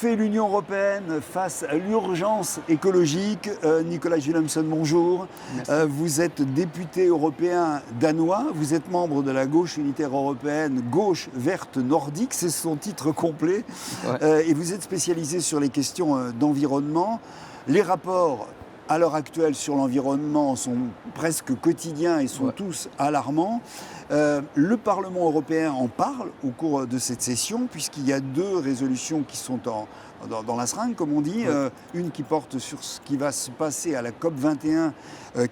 fait l'Union européenne face à l'urgence écologique? Nicolas Willumsen, bonjour. Vous êtes député européen danois, vous êtes membre de la gauche unitaire européenne, gauche verte nordique, c'est son titre complet, et vous êtes spécialisé sur les questions d'environnement. Les rapports à l'heure actuelle sur l'environnement sont presque quotidiens et sont tous alarmants. Le Parlement européen en parle au cours de cette session, puisqu'il y a 2 résolutions qui sont dans la seringue, comme on dit. Une qui porte sur ce qui va se passer à la COP21,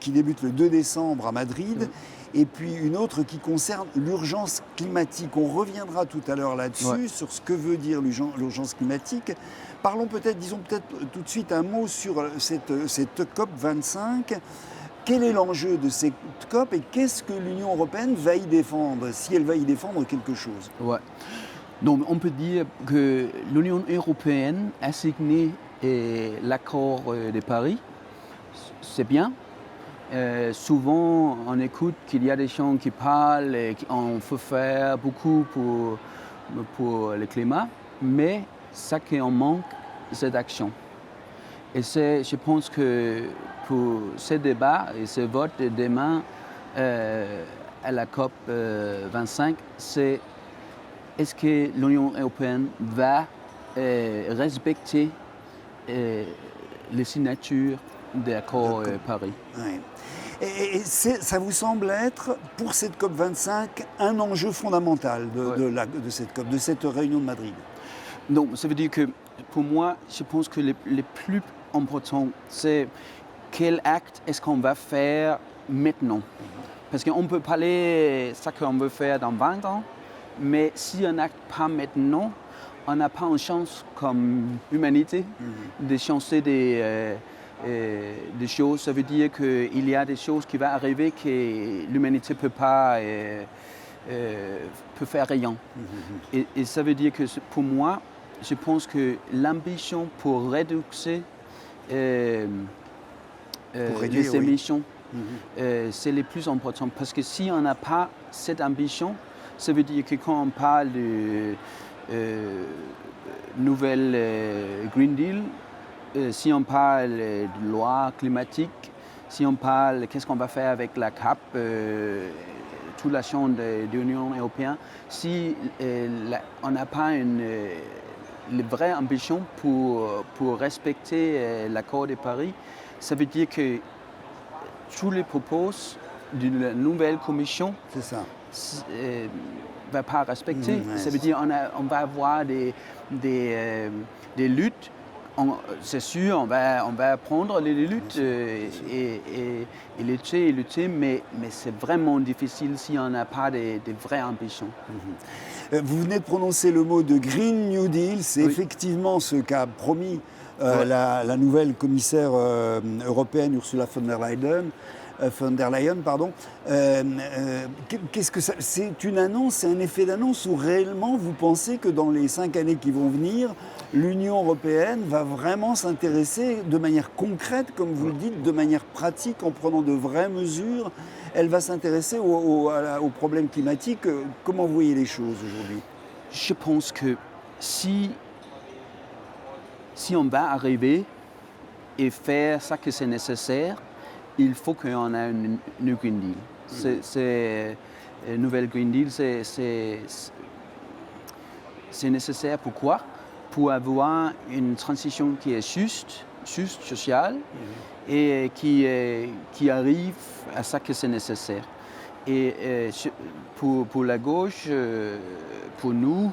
qui débute le 2 décembre à Madrid. Et puis une autre qui concerne l'urgence climatique. On reviendra tout à l'heure là-dessus, sur ce que veut dire l'urgence climatique. Parlons disons peut-être tout de suite un mot sur cette COP25. Quel est l'enjeu de cette COP et qu'est-ce que l'Union européenne va y défendre, si elle va y défendre quelque chose? Donc on peut dire que l'Union européenne a signé l'accord de Paris. C'est bien. Souvent, on écoute qu'il y a des gens qui parlent et qu'on faut faire beaucoup pour le climat, mais ce qu'on manque, c'est d'action. Et je pense que pour ce débat et ce vote de demain à la COP 25, c'est est-ce que l'Union européenne va respecter les signatures de l'accord Paris? Et ça vous semble être, pour cette COP25, un enjeu fondamental de cette COP, de cette réunion de Madrid? Donc, ça veut dire que, pour moi, je pense que le plus important, c'est quel acte est-ce qu'on va faire maintenant? Parce qu'on peut parler de ce qu'on veut faire dans 20 ans, mais si on n'acte pas maintenant, on n'a pas une chance comme humanité de changer des choses. Ça veut dire qu'il y a des choses qui vont arriver que l'humanité ne peut pas peut faire rien. Et ça veut dire que pour moi, je pense que l'ambition pour réduire les émissions, c'est le plus important. Parce que si on n'a pas cette ambition, ça veut dire que quand on parle de nouvelle Green Deal, si on parle de loi climatique, si on parle de qu'est-ce qu'on va faire avec la CAP, toute la chambre de l'Union européenne, si on n'a pas une vraie ambition pour respecter l'accord de Paris, ça veut dire que tous les propos d'une nouvelle commission ne va pas respecter. Ça veut dire qu'on va avoir des luttes. C'est sûr, on va prendre les luttes et lutter, mais c'est vraiment difficile si on n'a pas de vraies ambitions. Vous venez de prononcer le mot de Green New Deal, c'est effectivement ce qu'a promis la nouvelle commissaire européenne Ursula von der Leyen, qu'est-ce que c'est une annonce, c'est un effet d'annonce ou réellement vous pensez que dans les 5 années qui vont venir, l'Union européenne va vraiment s'intéresser de manière concrète, comme vous le dites, de manière pratique, en prenant de vraies mesures, elle va s'intéresser aux problèmes climatiques. Comment vous voyez les choses aujourd'hui? Je pense que si on va arriver et faire ce que c'est nécessaire, il faut qu'on ait une Green Deal. Une nouvelle Green Deal, c'est nécessaire. Pourquoi? Pour avoir une transition qui est juste sociale, et qui arrive à ce que c'est nécessaire. Et pour la gauche, pour nous,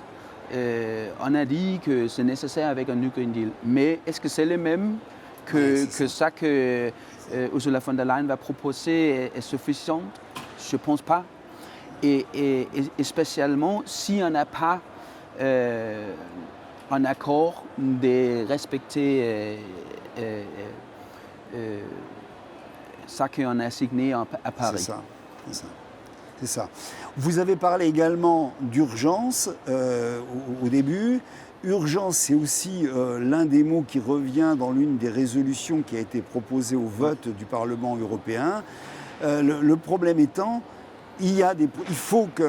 on a dit que c'est nécessaire avec un New Green Deal. Mais est-ce que c'est le même que ça que Ursula von der Leyen va proposer est suffisant? Je ne pense pas. Et spécialement si on n'a pas un accord de respecter ce qu'on a signé à Paris. C'est ça. Vous avez parlé également d'urgence au début. Urgence, c'est aussi l'un des mots qui revient dans l'une des résolutions qui a été proposée au vote du Parlement européen. Le problème étant, il faut que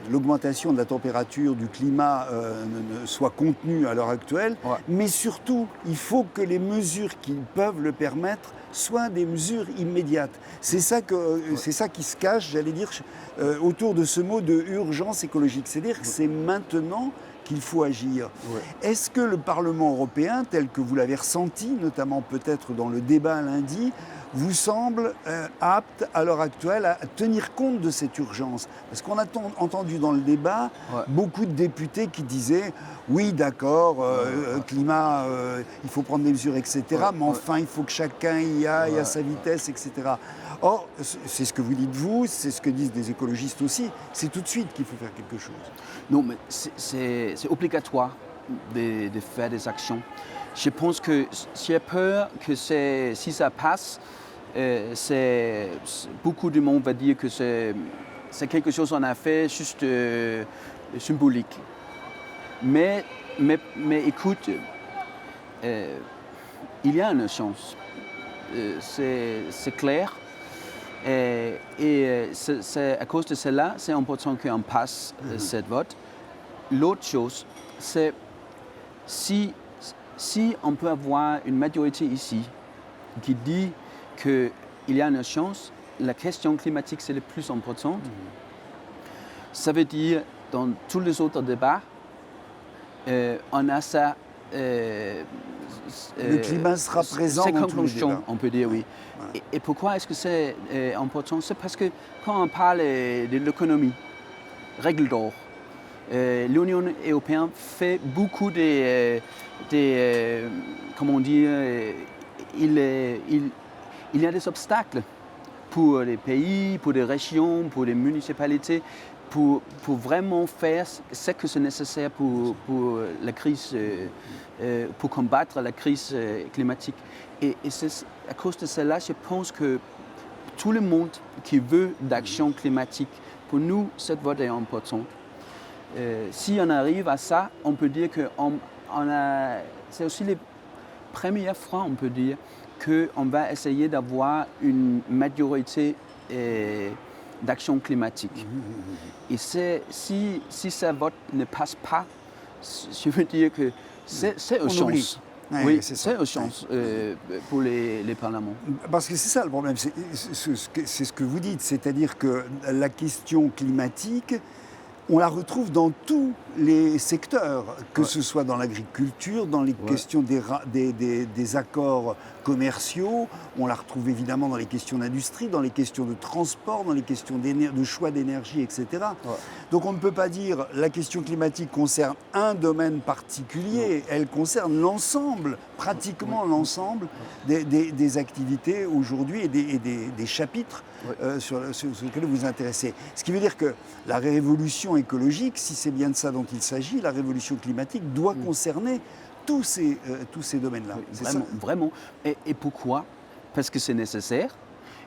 l'augmentation de la température du climat soit contenue à l'heure actuelle, mais surtout, il faut que les mesures qui peuvent le permettre soient des mesures immédiates. C'est ça qui se cache, j'allais dire, autour de ce mot de urgence écologique. C'est-à-dire que c'est maintenant qu'il faut agir. Est-ce que le Parlement européen, tel que vous l'avez ressenti, notamment peut-être dans le débat lundi, vous semble apte à l'heure actuelle à tenir compte de cette urgence? Parce qu'on a entendu dans le débat beaucoup de députés qui disaient oui d'accord, climat, il faut prendre des mesures, etc. Mais enfin, il faut que chacun y aille à sa vitesse, etc. Or, c'est ce que vous dites vous, c'est ce que disent des écologistes aussi, c'est tout de suite qu'il faut faire quelque chose. Non, mais c'est obligatoire de faire des actions. Je pense que j'ai peur que si ça passe, beaucoup de monde va dire que c'est quelque chose qu'on a fait juste symbolique. Mais écoute, il y a une chance, c'est clair. Et c'est à cause de cela, c'est important qu'on passe cette vote. L'autre chose, c'est si on peut avoir une majorité ici qui dit qu'il y a une chance, la question climatique c'est le plus important. Ça veut dire dans tous les autres débats, on a ça. Le climat sera présent dans tous les débats. On peut dire oui. Voilà. Et pourquoi est-ce que c'est important? C'est parce que quand on parle de l'économie, règle d'or, l'Union européenne fait beaucoup comment dire, il y a des obstacles pour les pays, pour les régions, pour les municipalités, pour vraiment faire ce que c'est nécessaire pour la crise, pour combattre la crise climatique. Et c'est à cause de cela, je pense que tout le monde qui veut d'action climatique, pour nous, cette vote est importante. Si on arrive à ça, on peut dire que c'est aussi les premières fois, on peut dire, qu'on va essayer d'avoir une majorité d'action climatique. Et si ce vote ne passe pas, je veux dire que c'est une chance. Oui, c'est une chance pour les parlements. Parce que c'est ça le problème, c'est ce que vous dites, c'est-à-dire que la question climatique, on la retrouve dans tous les secteurs, que ce soit dans l'agriculture, dans les questions des accords commerciaux, on la retrouve évidemment dans les questions d'industrie, dans les questions de transport, dans les questions de choix d'énergie, etc. Donc on ne peut pas dire la question climatique concerne un domaine particulier, elle concerne l'ensemble, pratiquement l'ensemble des activités aujourd'hui et des chapitres sur lesquels vous vous intéressez. Ce qui veut dire que la révolution écologique, si c'est bien de ça dont il s'agit, la révolution climatique doit concerner tous ces domaines-là. Oui, vraiment. Et pourquoi? Parce que c'est nécessaire.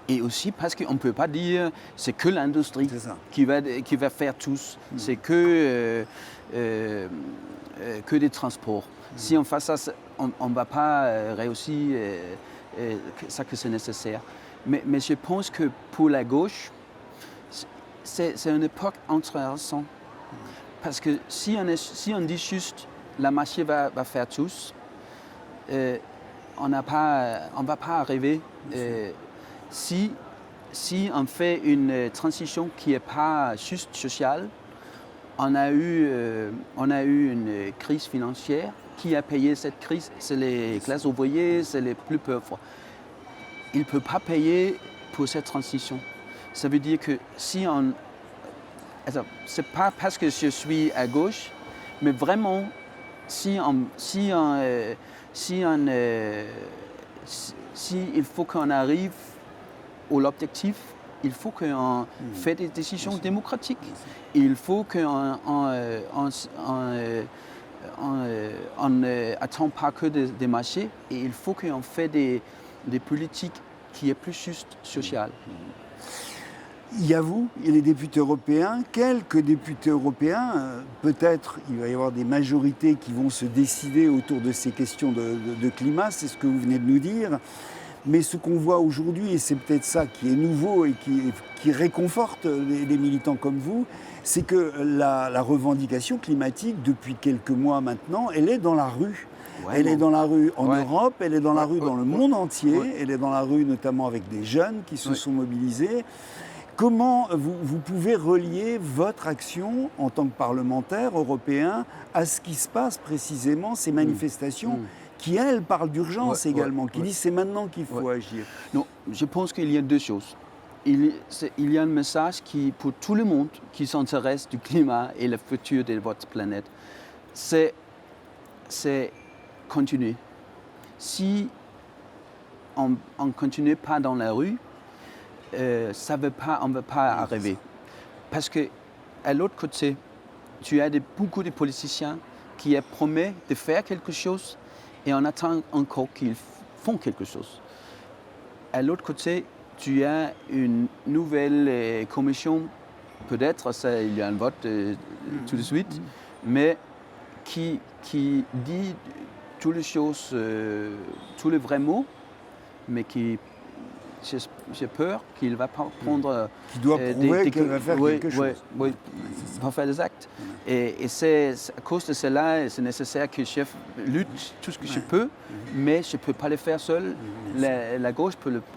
Et aussi parce qu'on ne peut pas dire c'est que l'industrie qui va faire tous. C'est que des transports. Si on fait ça, on ne va pas réussir ça que c'est nécessaire. Mais je pense que pour la gauche, c'est une époque intéressante. Parce que si on dit juste la marché va faire tous, on ne va pas arriver. Si on fait une transition qui n'est pas juste sociale, on a eu une crise financière. Qui a payé cette crise? C'est les classes ouvrières, c'est les plus pauvres. Ils ne peuvent pas payer pour cette transition. Ça veut dire que si on... Ce n'est pas parce que je suis à gauche, mais vraiment, si il faut qu'on arrive à l'objectif, il faut qu'on fasse des décisions démocratiques. Il faut qu'on n'attend pas que des marchés, et il faut qu'on fasse des politiques qui est plus juste sociales. Il y a vous, et les députés européens, quelques députés européens, peut-être il va y avoir des majorités qui vont se décider autour de ces questions de climat, c'est ce que vous venez de nous dire. Mais ce qu'on voit aujourd'hui, et c'est peut-être ça qui est nouveau et qui réconforte les militants comme vous, c'est que la revendication climatique, depuis quelques mois maintenant, elle est dans la rue. Ouais, Elle est dans la rue en Ouais. Europe, elle est dans la rue dans le monde entier, Ouais. elle est dans la rue notamment avec des jeunes qui se Ouais. sont mobilisés. Comment vous pouvez relier votre action en tant que parlementaire européen à ce qui se passe précisément, ces manifestations qui, elles, parlent d'urgence également, qui disent c'est maintenant qu'il faut agir? Non, je pense qu'il y a deux choses. Il y a un message qui, pour tout le monde qui s'intéresse du climat et le futur de votre planète, c'est continuer. Si on ne continue pas dans la rue, on ne va pas arriver. Parce qu'à l'autre côté, tu as beaucoup de politiciens qui promettent de faire quelque chose et on attend encore qu'ils font quelque chose. À l'autre côté, tu as une nouvelle commission, peut-être il y a un vote tout de suite, mais qui dit toutes les choses, tous les vrais mots, mais qui, j'ai peur qu'il ne va pas prendre... Qui doit prouver qu'il va faire quelque chose. Oui, va faire des actes. Et c'est à cause de cela, c'est nécessaire que je lutte tout ce que je peux, mais je ne peux pas le faire seul. La gauche,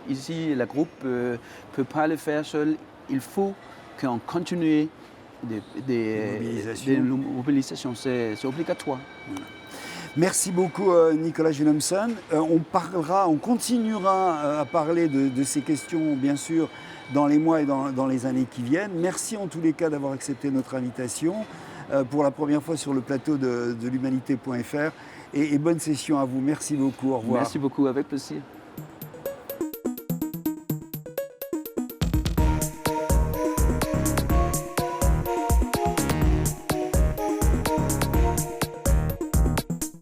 ici, le groupe ne peut pas le faire seul. Il faut qu'on continue des mobilisations. C'est obligatoire. Merci beaucoup Nicolas Willumsen. On continuera à parler de ces questions, bien sûr, dans les mois et dans les années qui viennent. Merci en tous les cas d'avoir accepté notre invitation pour la première fois sur le plateau de l'humanité.fr et bonne session à vous. Merci beaucoup. Au revoir. Merci beaucoup, avec plaisir.